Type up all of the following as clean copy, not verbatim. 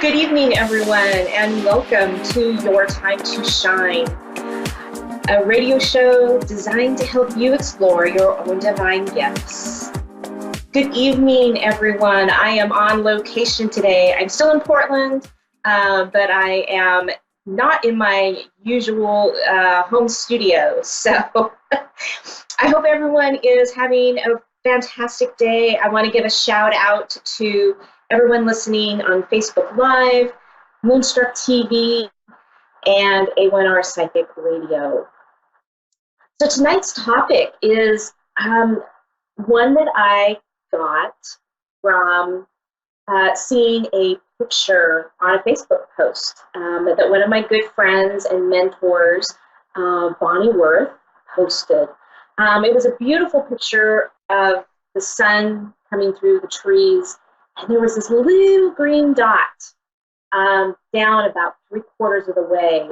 Good evening, everyone, and welcome to Your Time to Shine, a radio show designed to help you explore your own divine gifts. Good evening, everyone. I am on location today. I'm still in Portland, but I am not in my usual home studio. So I hope everyone is having a fantastic day. I want to give a shout out to everyone listening on Facebook Live, Moonstruck TV, and A1R Psychic Radio. So tonight's topic is one that I got from seeing a picture on a Facebook post that one of my good friends and mentors, Bonnie Worth, posted. It was a beautiful picture of the sun coming through the trees, and there was this little green dot down about 3/4 of the way,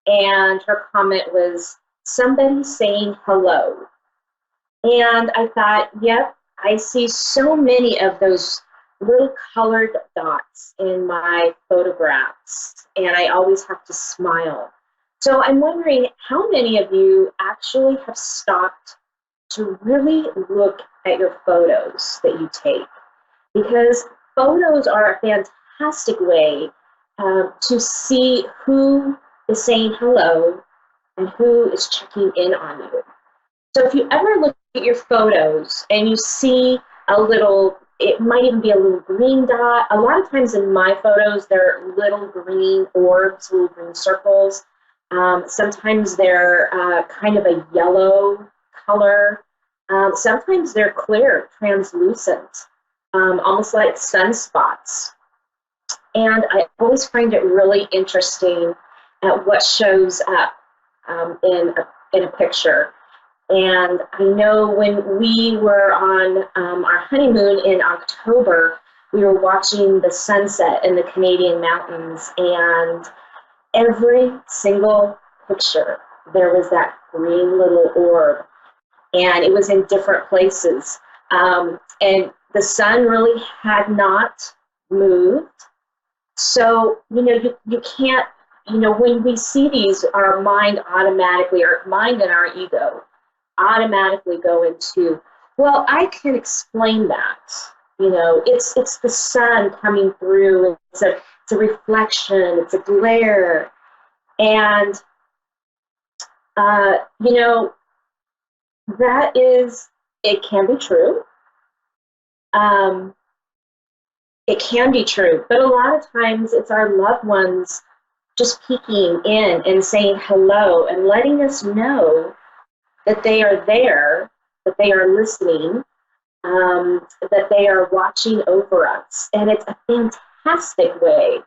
and her comment was, "Somebody saying hello." And I thought, yep, I see so many of those little colored dots in my photographs, and I always have to smile. So I'm wondering how many of you actually have stopped to really look at your photos that you take, because photos are a fantastic way to see who is saying hello and who is checking in on you. So if you ever look at your photos and you see a little, it might even be a little green dot. A lot of times in my photos, they're little green orbs, little green circles. Sometimes they're kind of a yellow color. Sometimes they're clear, translucent, almost like sunspots. And I always find it really interesting at what shows up in a picture. And I know when we were on our honeymoon in October, we were watching the sunset in the Canadian mountains, and every single picture, there was that green little orb, and it was in different places. And the sun really had not moved. So, you can't, when we see these, our mind automatically, our mind and our ego automatically go into, well, I can explain that. It's the sun coming through. It's a reflection. It's a glare. And, that is, it can be true. It can be true, but a lot of times it's our loved ones just peeking in and saying hello and letting us know that they are there, that they are listening, that they are watching over us. And it's a fantastic way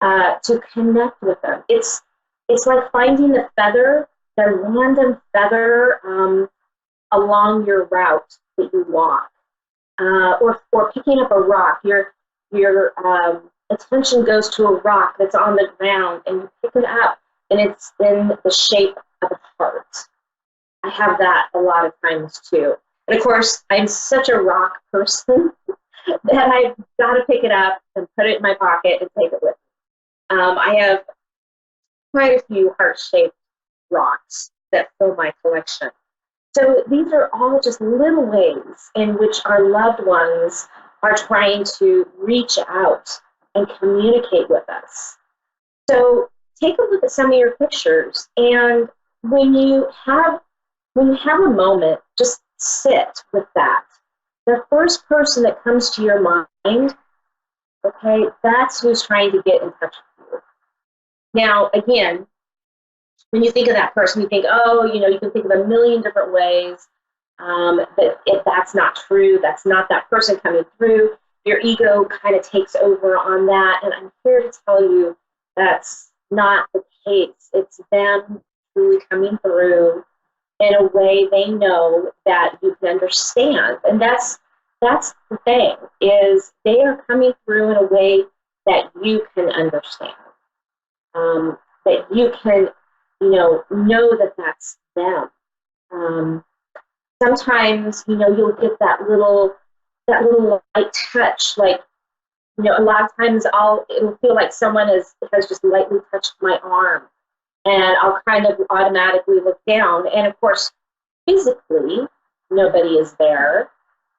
to connect with them. It's like finding the random feather along your route that you walk, or picking up a rock. Your attention goes to a rock that's on the ground, and you pick it up, and it's in the shape of a heart. I have that a lot of times too. And of course, I'm such a rock person that I've got to pick it up and put it in my pocket and take it with me. I have quite a few heart-shaped rocks that fill my collection. So these are all just little ways in which our loved ones are trying to reach out and communicate with us. So take a look at some of your pictures, and when you have a moment, just sit with that. The first person that comes to your mind, okay, that's who's trying to get in touch with you. Now, again, when you think of that person, you think, oh, you can think of a million different ways. But if that's not true, that's not that person coming through, your ego kind of takes over on that. And I'm here to tell you that's not the case. It's them truly coming through in a way they know that you can understand. And that's the thing, is they are coming through in a way that you can understand, that you can know that that's them. Sometimes, you'll get that little light touch, like A lot of times it'll feel like someone has just lightly touched my arm, and I'll kind of automatically look down. And of course, physically, nobody is there,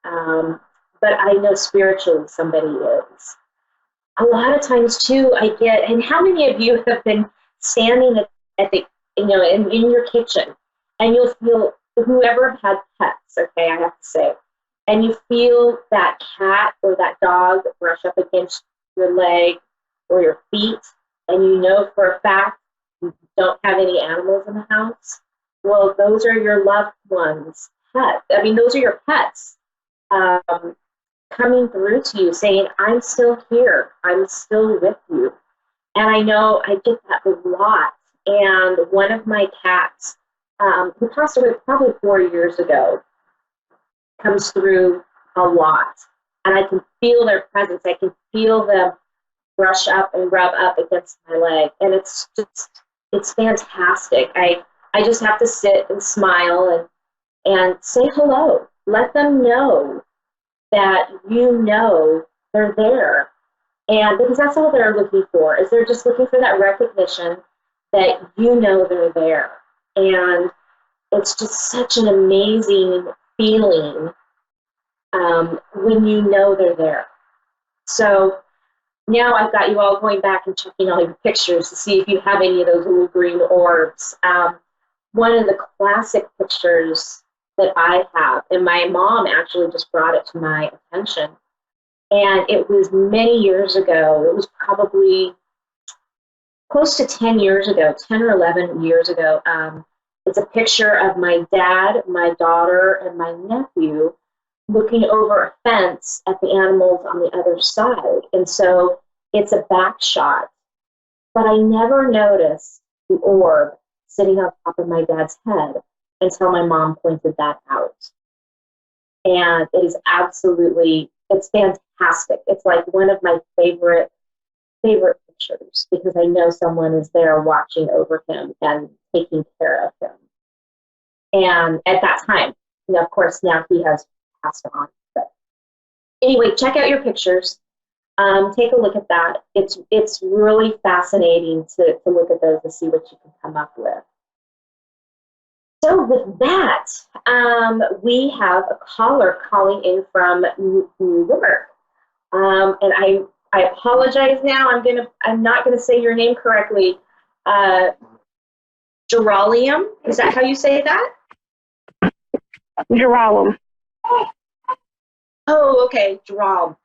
but I know spiritually somebody is. A lot of times too, and how many of you have been standing at the, in your kitchen, and you'll feel, whoever had pets, okay, I have to say, and you feel that cat or that dog brush up against your leg or your feet, and you know for a fact you don't have any animals in the house. Well, those are your loved ones' pets. I mean, those are your pets. Coming through to you saying, I'm still here, I'm still with you. And I know I get that a lot. And one of my cats, who passed away probably 4 years ago, comes through a lot. And I can feel their presence. I can feel them brush up and rub up against my leg. And it's fantastic. I just have to sit and smile and say hello. Let them know that they're there. And because that's all they're looking for, is they're just looking for that recognition that they're there. And it's just such an amazing feeling when they're there. So now I've got you all going back and checking all your pictures to see if you have any of those little green orbs. One of the classic pictures that I have, and my mom actually just brought it to my attention, and it was many years ago. It was probably close to 10 years ago, 10 or 11 years ago. It's a picture of my dad, my daughter, and my nephew looking over a fence at the animals on the other side. And so it's a back shot, but I never noticed the orb sitting on top of my dad's head until my mom pointed that out. And it is it's fantastic. It's like one of my favorite pictures, because I know someone is there watching over him and taking care of him. And at that time, of course, now he has passed on. But anyway, check out your pictures. Take a look at that. It's really fascinating to look at those and see what you can come up with. So with that, we have a caller calling in from New York. And I apologize now. I'm not gonna say your name correctly. Geralium, is that how you say that? Geralum. Oh, okay, Geral.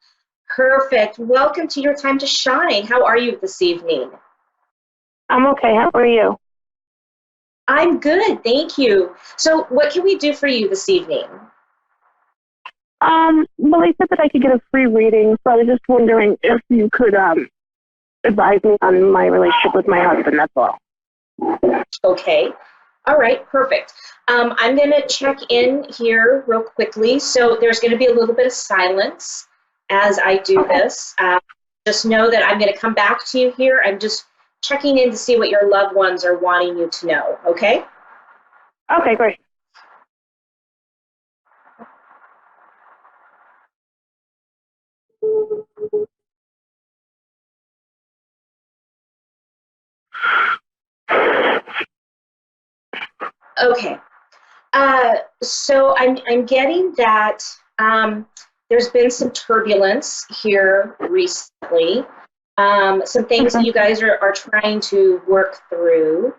Perfect. Welcome to Your Time to Shine. How are you this evening? I'm okay. How are you? I'm good, thank you. So what can we do for you this evening? Well, they said that I could get a free reading, so I was just wondering if you could advise me on my relationship with my husband, that's all. Okay. All right, perfect. I'm going to check in here real quickly. So there's going to be a little bit of silence as I do this. Just know that I'm going to come back to you here. I'm just checking in to see what your loved ones are wanting you to know, okay? Okay, great. Okay. So I'm getting that there's been some turbulence here recently. Some things that you guys are trying to work through.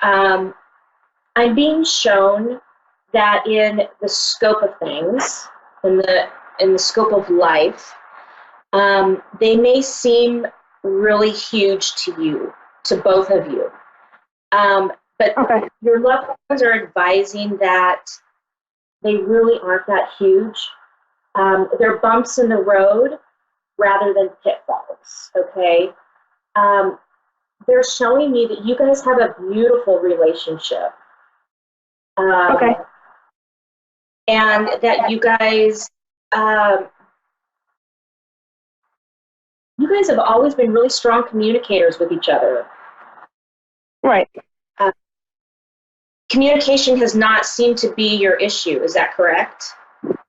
I'm being shown that in the scope of things, in the scope of life, they may seem really huge to you, to both of you. But your loved ones are advising that they really aren't that huge. They're bumps in the road rather than pitfalls, okay? They're showing me that you guys have a beautiful relationship. And that you guys have always been really strong communicators with each other. Right. Communication has not seemed to be your issue, is that correct?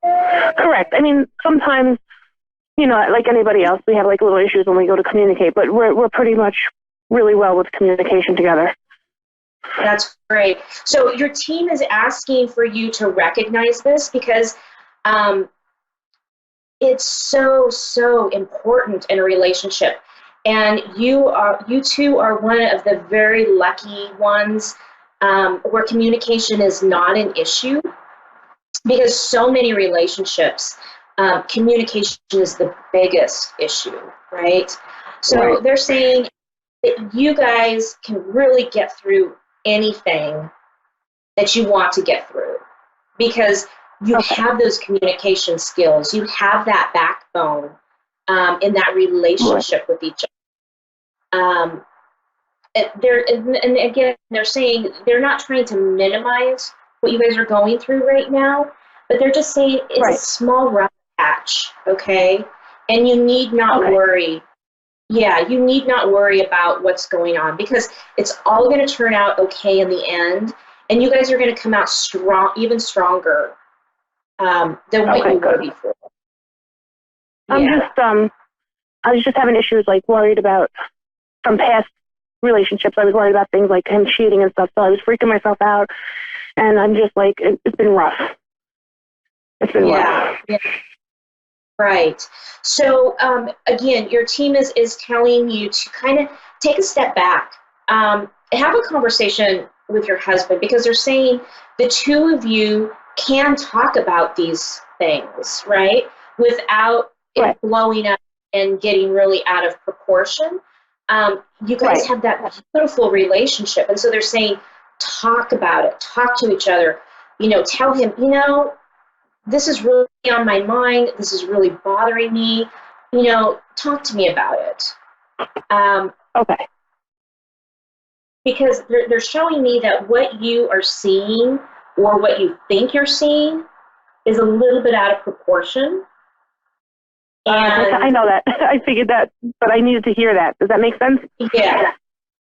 Correct. I mean, sometimes like anybody else, we have like little issues when we go to communicate, but we're pretty much really well with communication together. That's great. So your team is asking for you to recognize this because it's so important in a relationship. And you two are one of the very lucky ones where communication is not an issue, because so many relationships, communication is the biggest issue, right? So they're saying that you guys can really get through anything that you want to get through because you have those communication skills. You have that backbone in that relationship with each other. And again, they're saying they're not trying to minimize what you guys are going through right now, but they're just saying it's a small rough patch, okay? And you need not worry. Yeah, you need not worry about what's going on because it's all going to turn out okay in the end, and you guys are going to come out strong, even stronger than what you were before. I was just having issues, like worried about from past relationships. I was worried about things like him cheating and stuff, so I was freaking myself out, and I'm just like, it's been rough. It's been rough. Yeah. Right. So again, your team is telling you to kind of take a step back, have a conversation with your husband, because they're saying the two of you can talk about these things, right, without it blowing up and getting really out of proportion. You guys have that beautiful relationship, and so they're saying talk about it, talk to each other, tell him, this is really on my mind. This is really bothering me. Talk to me about it. Because they're showing me that what you are seeing or what you think you're seeing is a little bit out of proportion. And I know that. I figured that, but I needed to hear that. Does that make sense? Yeah.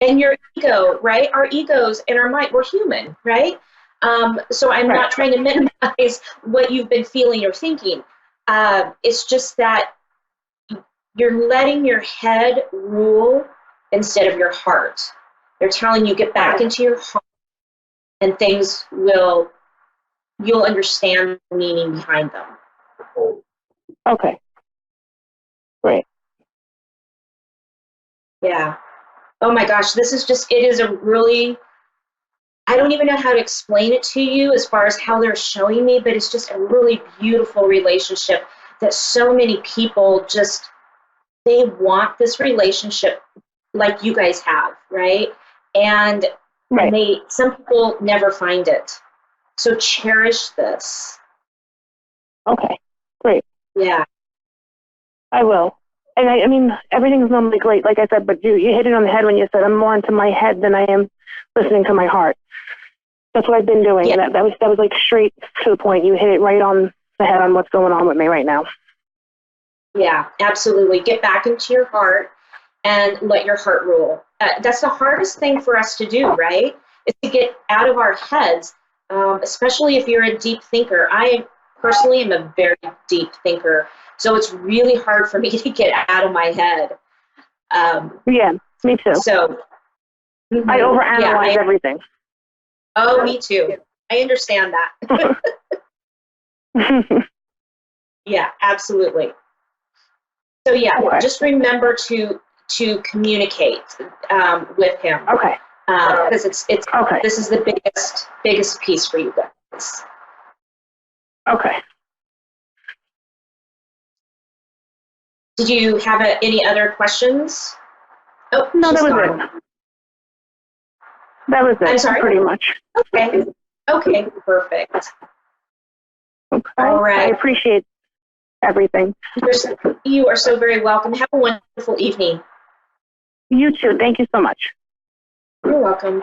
And your ego, right? Our egos and our mind, we're human, right? So I'm not trying to minimize what you've been feeling or thinking. It's just that you're letting your head rule instead of your heart. They're telling you get back into your heart and you'll understand the meaning behind them. Okay. Great. Yeah. Oh my gosh, it is a really, I don't even know how to explain it to you as far as how they're showing me, but it's just a really beautiful relationship that so many people they want this relationship like you guys have, right? And some people never find it. So cherish this. Okay, great. Yeah. I will. And I mean, everything's normally great, like I said, but you hit it on the head when you said I'm more into my head than I am listening to my heart. That's what I've been doing. Yeah. And that was like straight to the point. You hit it right on the head on what's going on with me right now. Yeah, absolutely. Get back into your heart and let your heart rule. That's the hardest thing for us to do, right? Is to get out of our heads, especially if you're a deep thinker. I personally am a very deep thinker. So it's really hard for me to get out of my head. Yeah, me too. So I overanalyze everything. Oh, me too. I understand that. Yeah, absolutely. So just remember to communicate with him. Okay. Because it's this is the biggest piece for you guys. Okay. Did you have any other questions? Oh, no, that was it. That was it. I'm sorry? Pretty much. Okay, perfect. Okay. All right. I appreciate everything. You are so very welcome. Have a wonderful evening. You too. Thank you so much. You're welcome.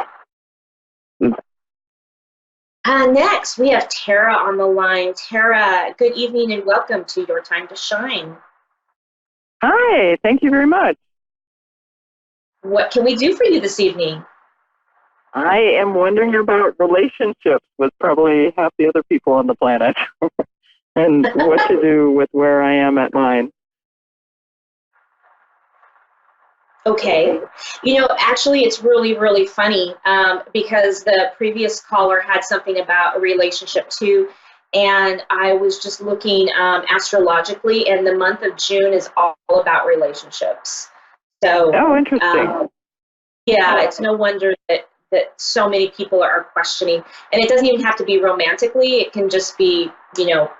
Next, we have Tara on the line. Tara, good evening and welcome to Your Time to Shine. Hi, thank you very much. What can we do for you this evening? I am wondering about relationships with probably half the other people on the planet and what to do with where I am at mine. Okay. Actually, it's really, really funny because the previous caller had something about a relationship too. And I was just looking astrologically, and the month of June is all about relationships. So, Oh, interesting. yeah, it's no wonder that so many people are questioning. And it doesn't even have to be romantically, it can just be,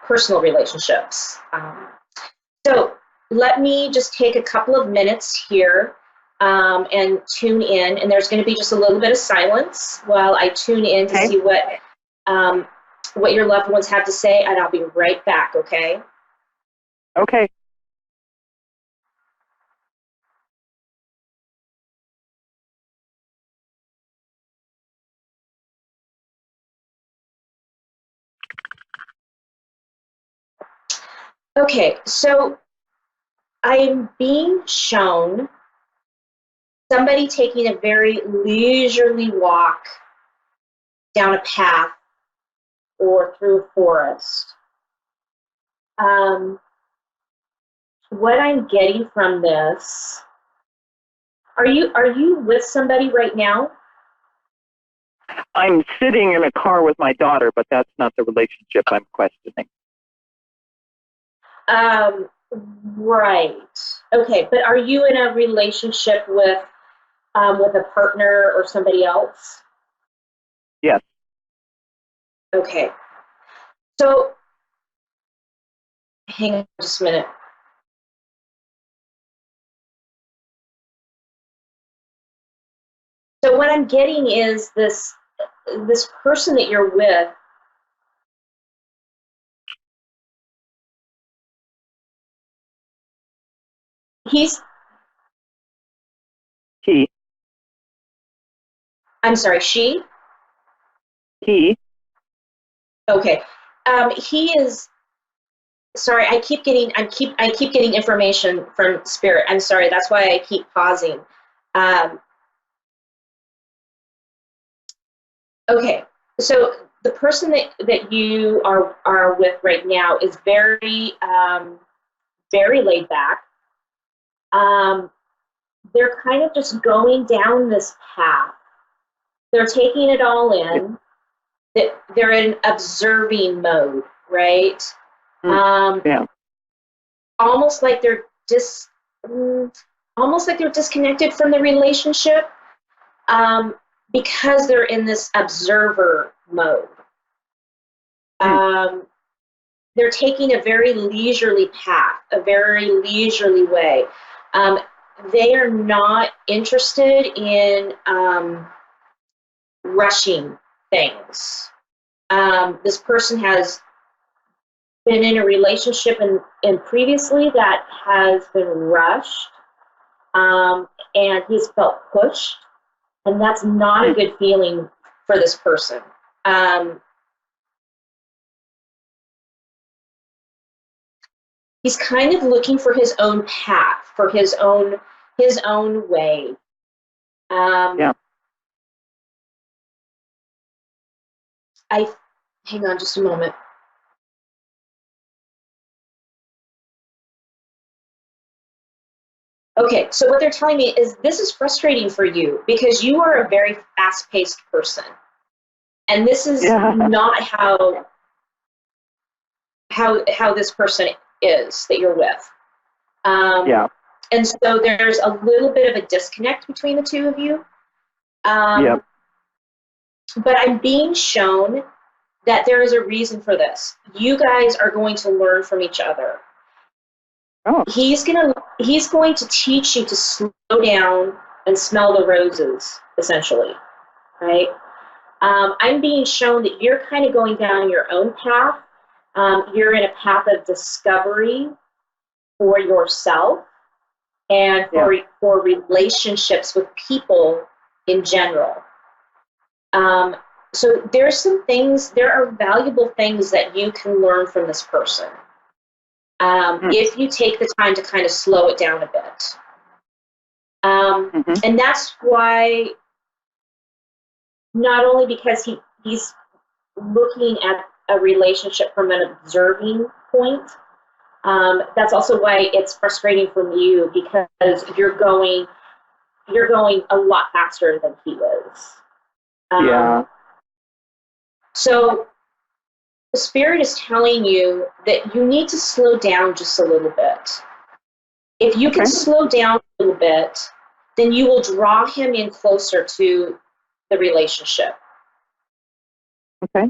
personal relationships. So let me just take a couple of minutes here and tune in. And there's going to be just a little bit of silence while I tune in to see what your loved ones have to say, and I'll be right back, okay? Okay. Okay, so I am being shown somebody taking a very leisurely walk down a path or through a forest. What I'm getting from this, are you with somebody right now? I'm sitting in a car with my daughter, but that's not the relationship I'm questioning. Right. Okay, but are you in a relationship with a partner or somebody else? Yes. Okay. So, hang on just a minute. So what I'm getting is this person that you're with. He. I'm sorry, she? He. Okay. He is, sorry, I keep getting information from spirit. I'm sorry, that's why I keep pausing. Okay. So the person that you are with right now is very very laid back. They're kind of just going down this path. They're taking it all in. They're in observing mode, right? Yeah. Almost like they're almost like they're disconnected from the relationship because they're in this observer mode. They're taking a very leisurely path, a very leisurely way. They are not interested in rushing things. This person has been in a relationship and previously that has been rushed, and he's felt pushed, and that's not a good feeling for this person. He's kind of looking for his own path, for his own way. Yeah. Hang on just a moment. Okay, so what they're telling me is this is frustrating for you because you are a very fast-paced person. And this is not how this person is that you're with. And so there's a little bit of a disconnect between the two of you. But I'm being shown that there is a reason for this. You guys are going to learn from each other. Oh. He's going to teach you to slow down and smell the roses, essentially, right? I'm being shown that you're kind of going down your own path. You're in a path of discovery for yourself and for relationships with people in general. So there are valuable things that you can learn from this person if you take the time to kind of slow it down a bit. And that's why, not only because he's looking at a relationship from an observing point, that's also why it's frustrating from you because you're going you're going a lot faster than he is. Yeah. So the spirit is telling you that you need to slow down just a little bit. If you can slow down a little bit, then you will draw him in closer to the relationship. Okay.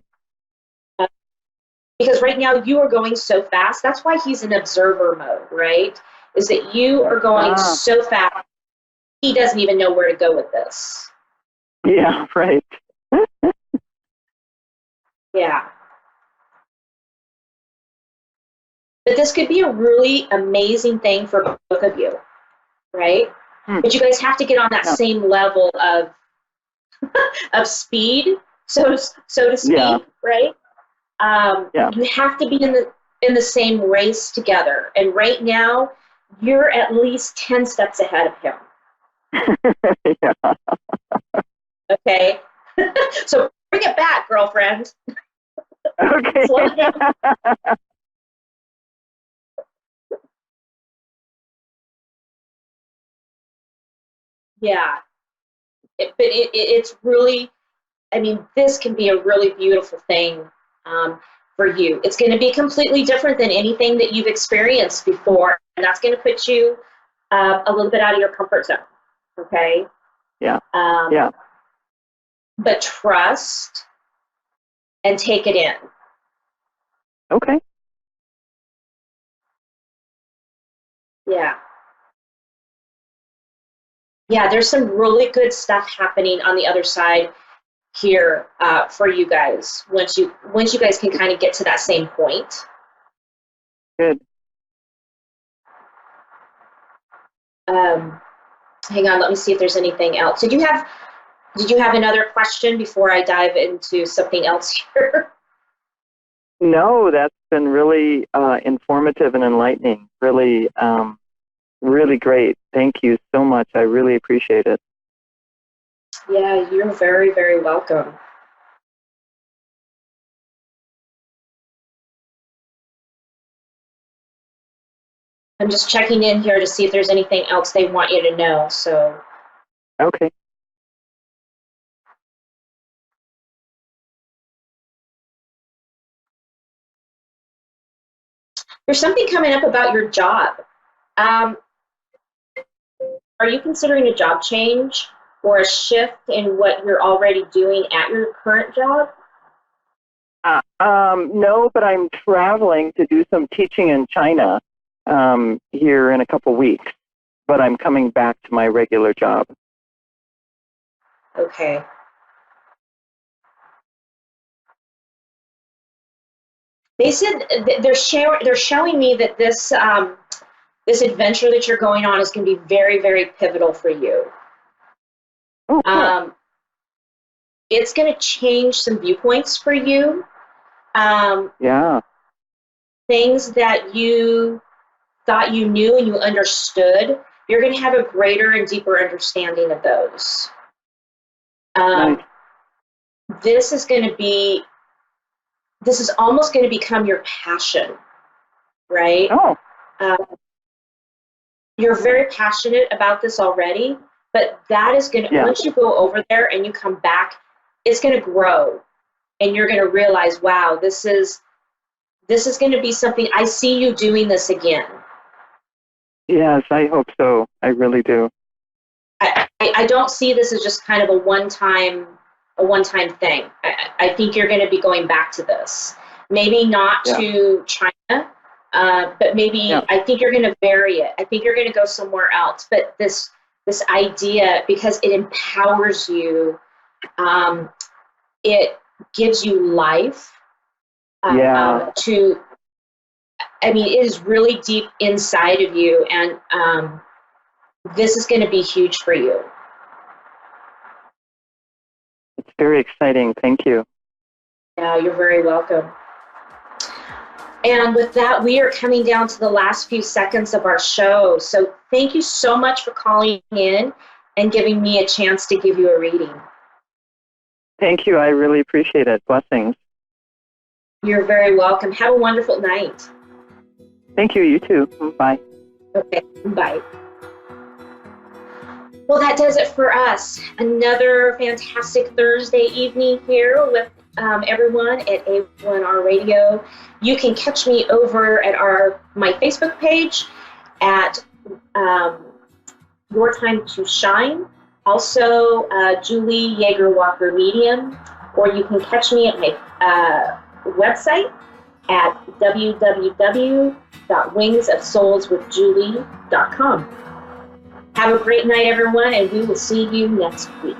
Because right now you are going so fast. That's why he's in observer mode, right? Is that you are going so fast, he doesn't even know where to go with this. Yeah, right. Yeah. But this could be a really amazing thing for both of you, right? But you guys have to get on that same level of speed, so to speak, right? You have to be in the same race together. And right now, you're at least 10 steps ahead of him. Okay? So bring it back, girlfriend. Okay. Slow it down. Yeah. It's really, I mean, this can be a really beautiful thing for you. It's going to be completely different than anything that you've experienced before. And that's going to put you a little bit out of your comfort zone. Okay? Yeah. But trust and take it in. Okay. Yeah. Yeah, there's some really good stuff happening on the other side here for you guys once you guys can kind of get to that same point. Good. Hang on, let me see if there's anything else. Did you have another question before I dive into something else here? No, that's been really informative and enlightening. Really, really great. Thank you so much. I really appreciate it. Yeah, you're very, very welcome. I'm just checking in here to see if there's anything else they want you to know. So. Okay. There's something coming up about your job. Are you considering a job change or a shift in what you're already doing at your current job? No, but I'm traveling to do some teaching in China here in a couple weeks. But I'm coming back to my regular job. Okay. They said they're showing me that this this adventure that you're going on is going to be very, very pivotal for you. Oh, cool. It's going to change some viewpoints for you. Things that you thought you knew and you understood, you're going to have a greater and deeper understanding of those. Nice. This is almost going to become your passion, right? You're very passionate about this already, but that is going to, once you go over there and you come back, it's going to grow. And you're going to realize, wow, this is going to be something, I see you doing this again. Yes, I hope so. I really do. I don't see this as just kind of a one-time thing. I think you're going to be going back to this. Maybe not to China, but maybe I think you're going to vary it. I think you're going to go somewhere else. But this idea, because it empowers you, it gives you life. It is really deep inside of you, and this is going to be huge for you. It's very exciting. Thank you. Yeah, you're very welcome. And with that, we are coming down to the last few seconds of our show. So thank you so much for calling in and giving me a chance to give you a reading. Thank you. I really appreciate it. Blessings. You're very welcome. Have a wonderful night. Thank you. You too. Bye. Okay, bye. Well, that does it for us. Another fantastic Thursday evening here with everyone at A1R Radio. You can catch me over at my Facebook page at Your Time to Shine. Also, Julie YeagerWalker Medium, or you can catch me at my website at www.wingsofsoulswithjulie.com. Have a great night, everyone, and we will see you next week.